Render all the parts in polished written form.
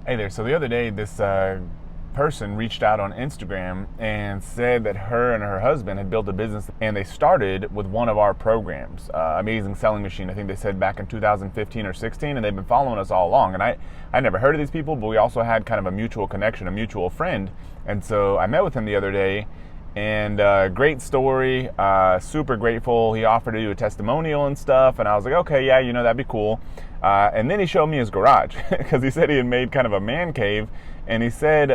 Hey there. So the other day, this person reached out on Instagram and said that her and her husband had built a business, and they started with one of our programs, Amazing Selling Machine. I think they said back in 2015 or 16, and they've been following us all along. And I never heard of these people, but we also had kind of a mutual connection, a mutual friend. And so I met with him the other day, and great story, super grateful. He offered to do a testimonial and stuff, and I was like, okay, yeah, that'd be cool. And then he showed me his garage because he said he had made kind of a man cave, and he said,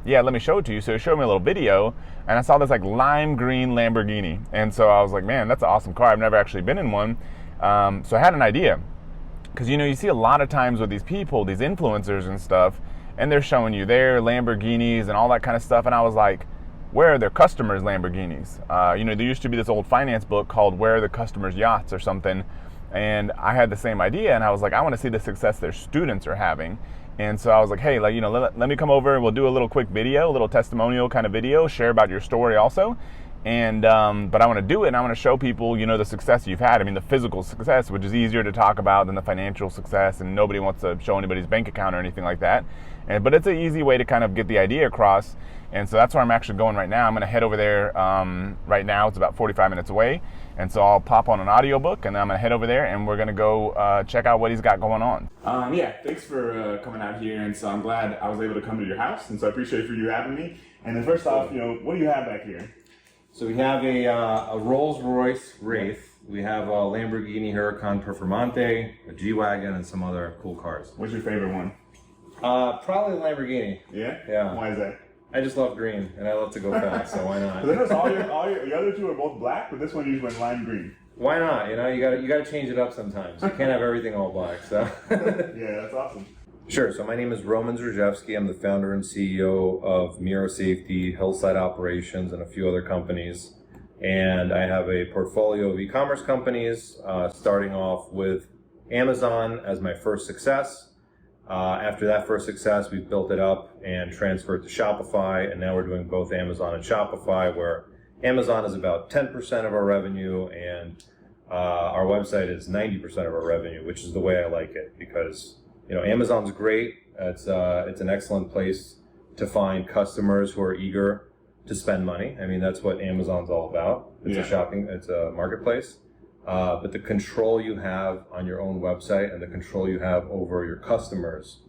yeah, let me show it to you. So he showed me a little video, and I saw this like lime green Lamborghini, and so I was like, man, that's an awesome car. I've never actually been in one. So I had an idea, because you see a lot of times with these people, these influencers and stuff, and they're showing you their Lamborghinis and all that kind of stuff, and I was like, where are their customers' Lamborghinis? There used to be this old finance book called Where Are the Customers' Yachts or something, and I had the same idea, and I was like, I want to see the success their students are having. And so I was like, hey, let me come over and we'll do a little quick video, a little testimonial kind of video, share about your story also. And but I want to do it, and I want to show people, the success you've had. I mean, the physical success, which is easier to talk about than the financial success, and nobody wants to show anybody's bank account or anything like that. But it's an easy way to kind of get the idea across. And so that's where I'm actually going right now. I'm going to head over there right now. It's about 45 minutes away. And so I'll pop on an audiobook, and then I'm going to head over there, and we're going to go check out what he's got going on. Yeah, thanks for coming out here. And so I'm glad I was able to come to your house. And so I appreciate for you having me. And then first off, what do you have back here? So we have a Rolls-Royce Wraith. We have a Lamborghini Huracan Performante, a G-Wagon, and some other cool cars. What's your favorite one? Probably the Lamborghini. Yeah? Yeah. Why is that? I just love green, and I love to go fast, so why not? Because all your other two are both black, but this one you just went lime green. Why not? You gotta change it up sometimes. You can't have everything all black, so. Yeah, that's awesome. Sure. So my name is Roman Zrzewski. I'm the founder and CEO of Miro Safety, Hillside Operations, and a few other companies. And I have a portfolio of e-commerce companies, starting off with Amazon as my first success. After that first success, we've built it up and transferred to Shopify, and now we're doing both Amazon and Shopify, where Amazon is about 10% of our revenue, and our website is 90% of our revenue, which is the way I like it, because Amazon's great. It's an excellent place to find customers who are eager to spend money. I mean, that's what Amazon's all about. It's a marketplace. But the control you have on your own website and the control you have over your customers,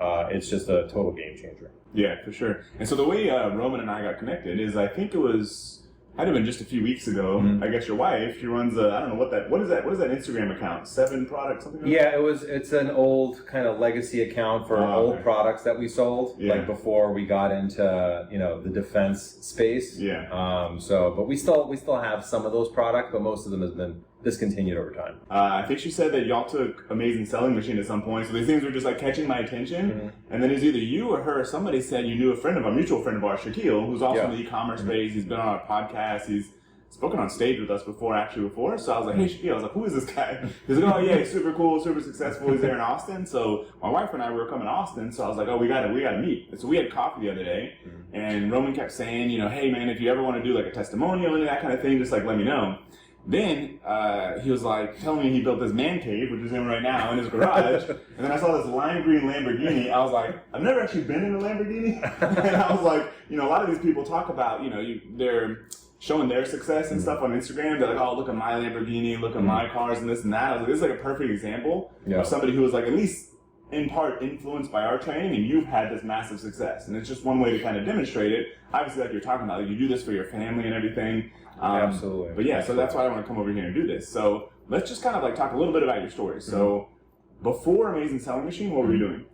it's just a total game changer. Yeah, for sure. And so the way Roman and I got connected is, I think it was, had to been just a few weeks ago. I guess your wife, she runs I don't know what is that Instagram account? 7 products, something like that? Yeah, it's an old kind of legacy account for old products that we sold, like before we got into, the defense space. Yeah. But we still have some of those products, but most of them has been discontinued over time. I think she said that y'all took Amazing Selling Machine at some point, so these things were just like catching my attention. And then it's either you or her, somebody said you knew a mutual friend of ours, Shaquille, who's also in the e-commerce space. He's been on our podcast. He's spoken on stage with us before. So I was like, hey, Shaquille, I was like, who is this guy? He's like, oh yeah, he's super cool, super successful. He's there in Austin. So my wife and I were coming to Austin, so I was like, oh, we gotta meet. And so we had coffee the other day, and Roman kept saying, hey man, if you ever want to do like a testimonial and that kind of thing, just like let me know. Then he was like telling me he built this man cave, which is in right now in his garage. And then I saw this lime green Lamborghini. I was like, I've never actually been in a Lamborghini. And I was like, a lot of these people talk about, they're showing their success and stuff on Instagram. They're like, oh, look at my Lamborghini, look at my cars and this and that. I was like, this is like a perfect example of somebody who was like at least in part influenced by our training, and you've had this massive success. And it's just one way to kind of demonstrate it. Obviously, like you're talking about, like you do this for your family and everything. Absolutely. But yeah, so that's why I want to come over here and do this. So let's just kind of like talk a little bit about your story. So before Amazing Selling Machine, what were you doing?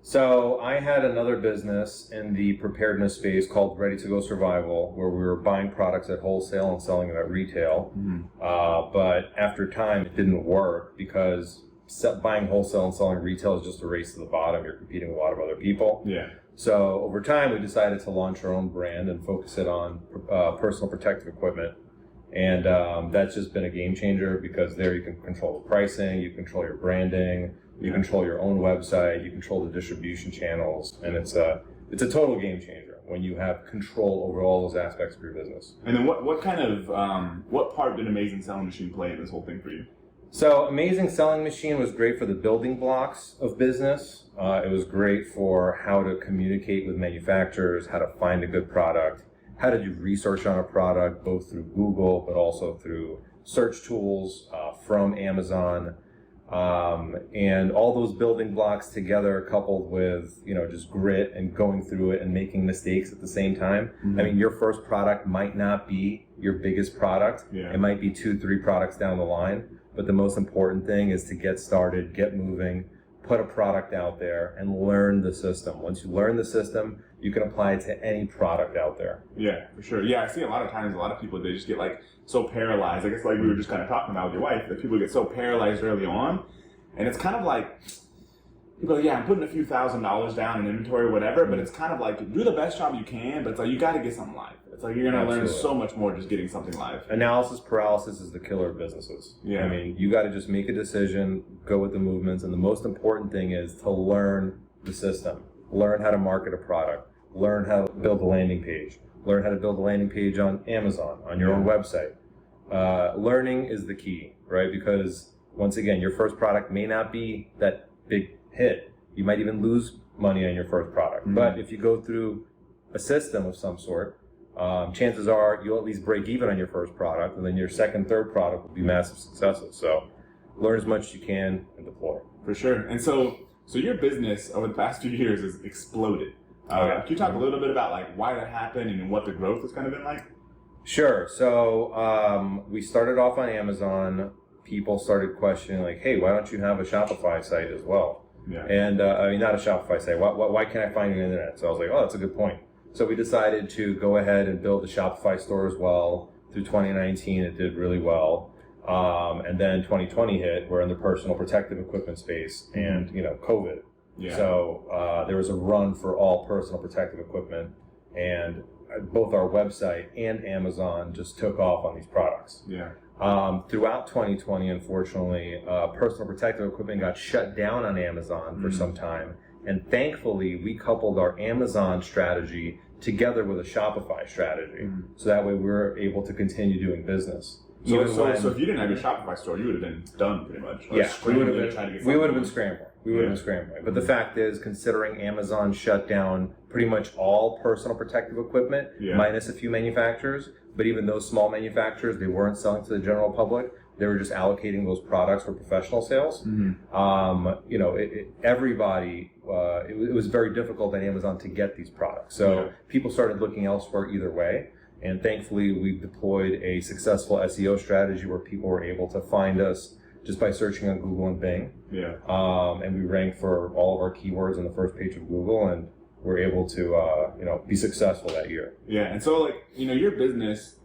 So I had another business in the preparedness space called Ready to Go Survival, where we were buying products at wholesale and selling them at retail. But after time, it didn't work because buying wholesale and selling retail is just a race to the bottom. You're competing with a lot of other people. Yeah. So over time, we decided to launch our own brand and focus it on personal protective equipment. And that's just been a game changer, because there you can control the pricing, you control your branding, you control your own website, you control the distribution channels, and it's a total game changer when you have control over all those aspects of your business. And then what kind of what part did Amazing Selling Machine play in this whole thing for you? So Amazing Selling Machine was great for the building blocks of business. It was great for how to communicate with manufacturers, how to find a good product, how to do research on a product, both through Google, but also through search tools from Amazon. And all those building blocks together, coupled with, just grit and going through it and making mistakes at the same time. I mean, your first product might not be your biggest product. Yeah. It might be 2-3 products down the line. But the most important thing is to get started, get moving, put a product out there, and learn the system. Once you learn the system, you can apply it to any product out there. Yeah, for sure. Yeah, I see a lot of times, a lot of people, they just get like so paralyzed. I guess like we were just kind of talking about with your wife, that people get so paralyzed early on. And it's kind of like, people are like, yeah, I'm putting a few $1,000s down in inventory or whatever, but it's kind of like, do the best job you can, but it's like, you got to get something live. It's like, you're going to learn so much more just getting something live. Analysis paralysis is the killer of businesses. Yeah. I mean, you got to just make a decision, go with the movements, and the most important thing is to learn the system. Learn how to market a product. Learn how to build a landing page. Learn how to build a landing page on Amazon, on your own website. Learning is the key, right? Because, once again, your first product may not be that big hit. You might even lose money on your first product. But if you go through a system of some sort, chances are you'll at least break even on your first product, and then your second, third product will be massive successes. So learn as much as you can and deploy. For sure. And so your business over the past few years has exploded. Can you talk a little bit about like why that happened and what the growth has kind of been like? Sure. So we started off on Amazon. People started questioning like, hey, why don't you have a Shopify site as well? Yeah. And I mean, not a Shopify site. Why can't I find it on the internet? So I was like, oh, that's a good point. So we decided to go ahead and build a Shopify store as well. Through 2019, it did really well. And then 2020 hit. We're in the personal protective equipment space, and COVID. Yeah. So there was a run for all personal protective equipment, and both our website and Amazon just took off on these products. Yeah. Throughout 2020, unfortunately, personal protective equipment got shut down on Amazon for some time. And thankfully, we coupled our Amazon strategy together with a Shopify strategy. So that way we were able to continue doing business. So if you didn't have your Shopify store, you would have been done pretty much. Yeah, we would have been scrambling. But the fact is, considering Amazon shut down pretty much all personal protective equipment, minus a few manufacturers, but even those small manufacturers, they weren't selling to the general public. They were just allocating those products for professional sales. Everybody, it was very difficult on Amazon to get these products. So people started looking elsewhere either way. And thankfully, we've deployed a successful SEO strategy where people were able to find us just by searching on Google and Bing. Yeah. And we ranked for all of our keywords on the first page of Google, and we're able to, be successful that year. Yeah. And so, your business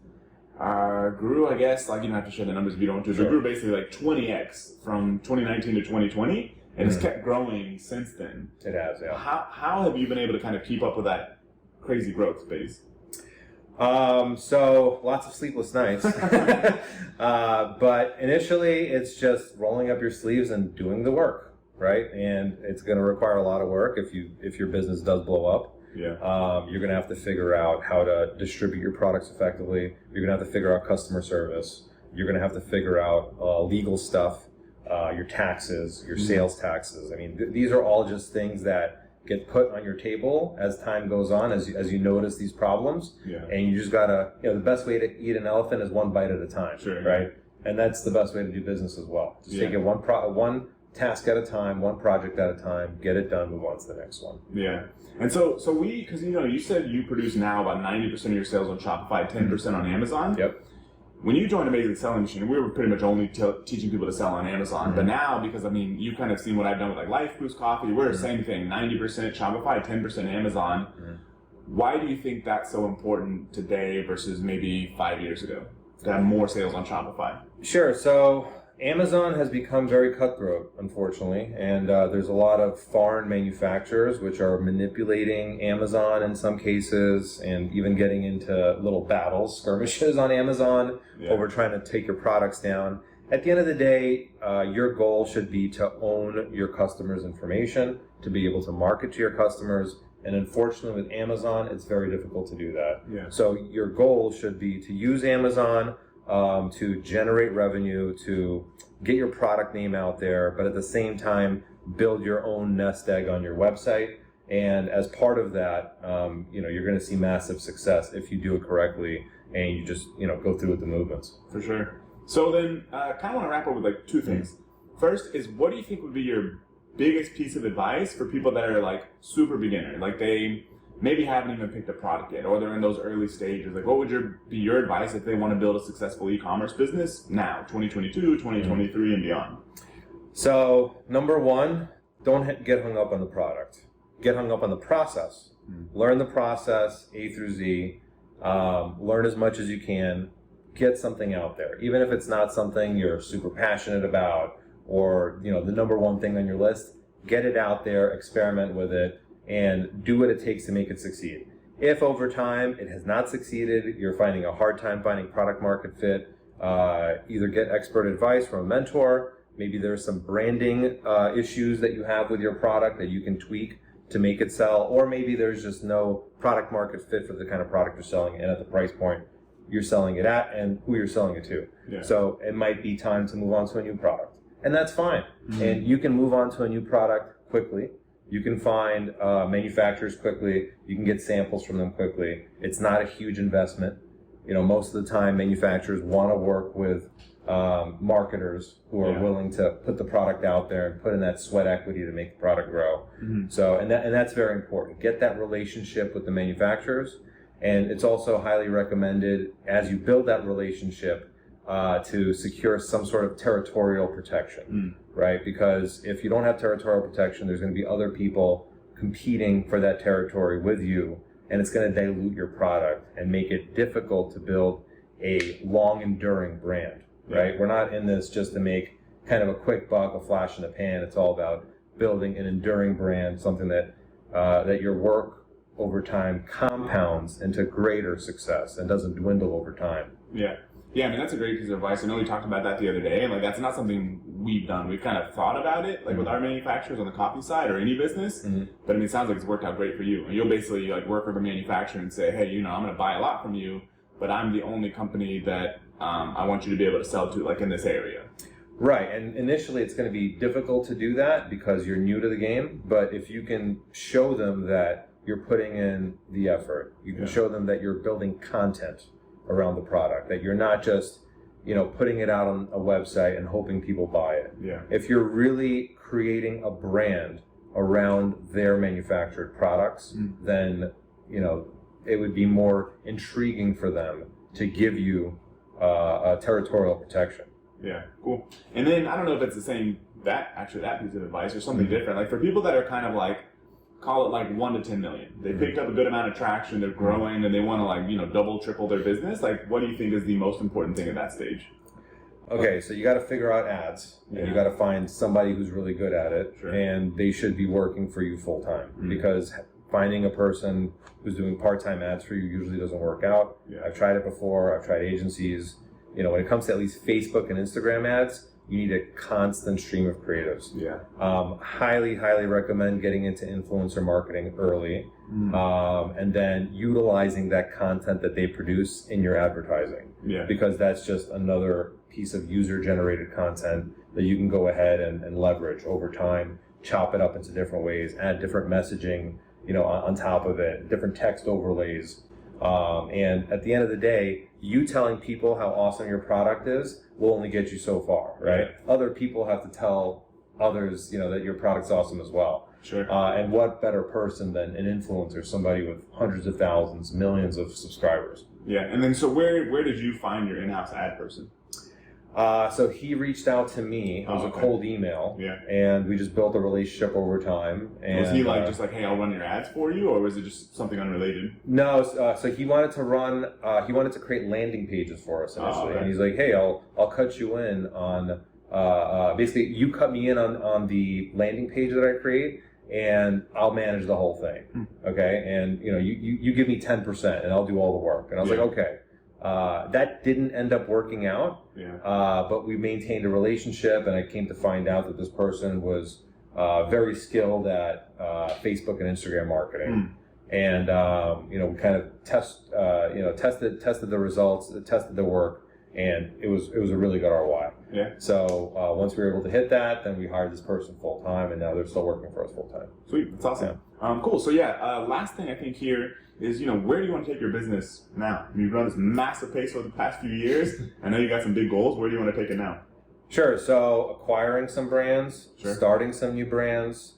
grew, I guess, you don't have to share the numbers if you don't want to, but grew basically 20x from 2019 to 2020, and it's kept growing since then. It has, yeah. How have you been able to kind of keep up with that crazy growth pace? So lots of sleepless nights, but initially it's just rolling up your sleeves and doing the work, right? And it's going to require a lot of work if your business does blow up. Yeah. You're going to have to figure out how to distribute your products effectively. You're going to have to figure out customer service. You're going to have to figure out legal stuff, your taxes, your sales taxes. I mean, these are all just things that get put on your table as time goes on, as you notice these problems. Yeah. And you just gotta, the best way to eat an elephant is one bite at a time, right? And that's the best way to do business as well. Just take it one task at a time, one project at a time, get it done, move on to the next one. Yeah. And so because you said you produce now about 90% of your sales on Shopify, 10% on Amazon. Yep. When you joined Amazing Selling Machine, we were pretty much only teaching people to sell on Amazon. But now, because you've kind of seen what I've done with Life Boost Coffee, we're the same thing, 90% Shopify, 10% Amazon. Why do you think that's so important today versus maybe 5 years ago to have more sales on Shopify? Sure. So Amazon has become very cutthroat, unfortunately, and there's a lot of foreign manufacturers which are manipulating Amazon in some cases, and even getting into little battles, skirmishes on Amazon over trying to take your products down. At the end of the day, your goal should be to own your customers' information, to be able to market to your customers, and unfortunately with Amazon, it's very difficult to do that. Yeah. So your goal should be to use Amazon, to generate revenue, to get your product name out there, but at the same time, build your own nest egg on your website. And as part of that, you're going to see massive success if you do it correctly and you just, go through with the movements. For sure. So then, kind of want to wrap up with like two things. First is, what do you think would be your biggest piece of advice for people that are like super beginner? Like they maybe haven't even picked a product yet, or they're in those early stages. Like, what would be your advice if they want to build a successful e-commerce business now, 2022, 2023, and beyond? So, number one, don't get hung up on the product. Get hung up on the process. Learn the process, A through Z. Learn as much as you can. Get something out there. Even if it's not something you're super passionate about or, the number one thing on your list, get it out there, experiment with it, and do what it takes to make it succeed. If over time it has not succeeded, you're finding a hard time finding product market fit, either get expert advice from a mentor. Maybe there's some branding issues that you have with your product that you can tweak to make it sell, or maybe there's just no product market fit for the kind of product you're selling and at the price point you're selling it at and who you're selling it to. Yeah. So it might be time to move on to a new product. And that's fine. And you can move on to a new product quickly. You can find manufacturers quickly. You can get samples from them quickly. It's not a huge investment. Most of the time manufacturers want to work with marketers who are willing to put the product out there and put in that sweat equity to make the product grow. So, and that's very important. Get that relationship with the manufacturers. And it's also highly recommended as you build that relationship to secure some sort of territorial protection, right? Because if you don't have territorial protection, there's going to be other people competing for that territory with you, and it's going to dilute your product and make it difficult to build a long enduring brand, right? We're not in this just to make kind of a quick buck, a flash in the pan. It's all about building an enduring brand, something that that your work over time compounds into greater success and doesn't dwindle over time. Yeah, I mean, that's a great piece of advice. I know we talked about that the other day, and like that's not something we've done. We've kind of thought about it, like with our manufacturers on the coffee side or any business. But I mean, it sounds like it's worked out great for you. And you'll basically like work with a manufacturer and say, hey, I'm going to buy a lot from you, but I'm the only company that I want you to be able to sell to, like in this area. Right, and initially it's going to be difficult to do that because you're new to the game. But if you can show them that you're putting in the effort, you can show them that you're building content around the product, that you're not just, putting it out on a website and hoping people buy it. If you're really creating a brand around their manufactured products, then, it would be more intriguing for them to give you a territorial protection. Yeah, cool. And then I don't know if it's the same, that piece of advice or something different. Like for people that are kind of like, call it like 1 to 10 million. They picked up a good amount of traction, they're growing, and they want to like, double, triple their business. Like, what do you think is the most important thing at that stage? Okay, so you got to figure out ads, and you got to find somebody who's really good at it, and they should be working for you full time because finding a person who's doing part-time ads for you usually doesn't work out. I've tried it before. I've tried agencies. When it comes to at least Facebook and Instagram ads, you need a constant stream of creatives. Highly, highly recommend getting into influencer marketing early, and then utilizing that content that they produce in your advertising. Because that's just another piece of user-generated content that you can go ahead and leverage over time, chop it up into different ways, add different messaging, on top of it, different text overlays. And at the end of the day, you telling people how awesome your product is will only get you so far, right? Other people have to tell others, that your product's awesome as well. And what better person than an influencer, somebody with hundreds of thousands, millions of subscribers. And then so where did you find your in-house ad person? So he reached out to me. It was a cold email. And we just built a relationship over time. And was he like, just like, hey, I'll run your ads for you? Or was it just something unrelated? No, so he wanted to he wanted to create landing pages for us initially. And he's like, hey, I'll cut you in on, basically you cut me in on the landing page that I create and I'll manage the whole thing. Okay. And you give me 10% and I'll do all the work. And I was like, okay. That didn't end up working out, but we maintained a relationship, and I came to find out that this person was very skilled at Facebook and Instagram marketing, and we kind of tested the results, tested the work, and it was a really good ROI. Yeah. So once we were able to hit that, then we hired this person full time, and now they're still working for us full time. Sweet, that's awesome. Yeah. Cool. So last thing I think here is, where do you want to take your business now? I mean, you've run this massive pace over the past few years. I know you got some big goals. Where do you want to take it now? Sure. So acquiring some brands, Sure. starting some new brands,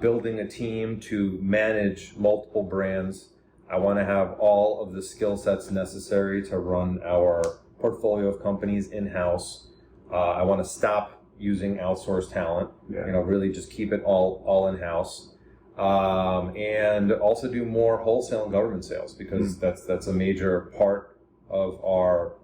building a team to manage multiple brands. I want to have all of the skill sets necessary to run our portfolio of companies in-house. I want to stop using outsourced talent. Yeah. Really just keep it all in-house. And also do more wholesale and government sales, because that's a major part of our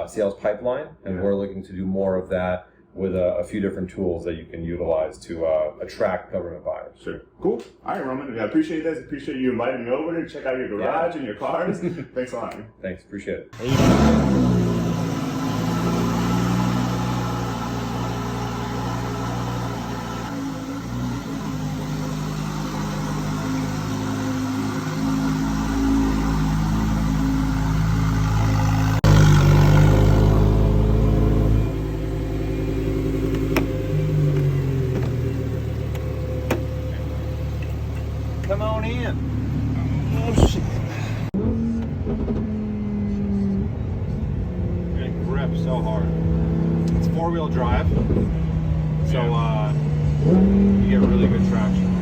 sales pipeline, and we're looking to do more of that with a few different tools that you can utilize to attract government buyers. Sure. Cool. All right, Roman. I appreciate this. Appreciate you inviting me over to check out your garage and your cars. Thanks a lot, man. Thanks. Appreciate it. Come on in. Oh, shit. It grips so hard. It's 4-wheel drive, so you get really good traction.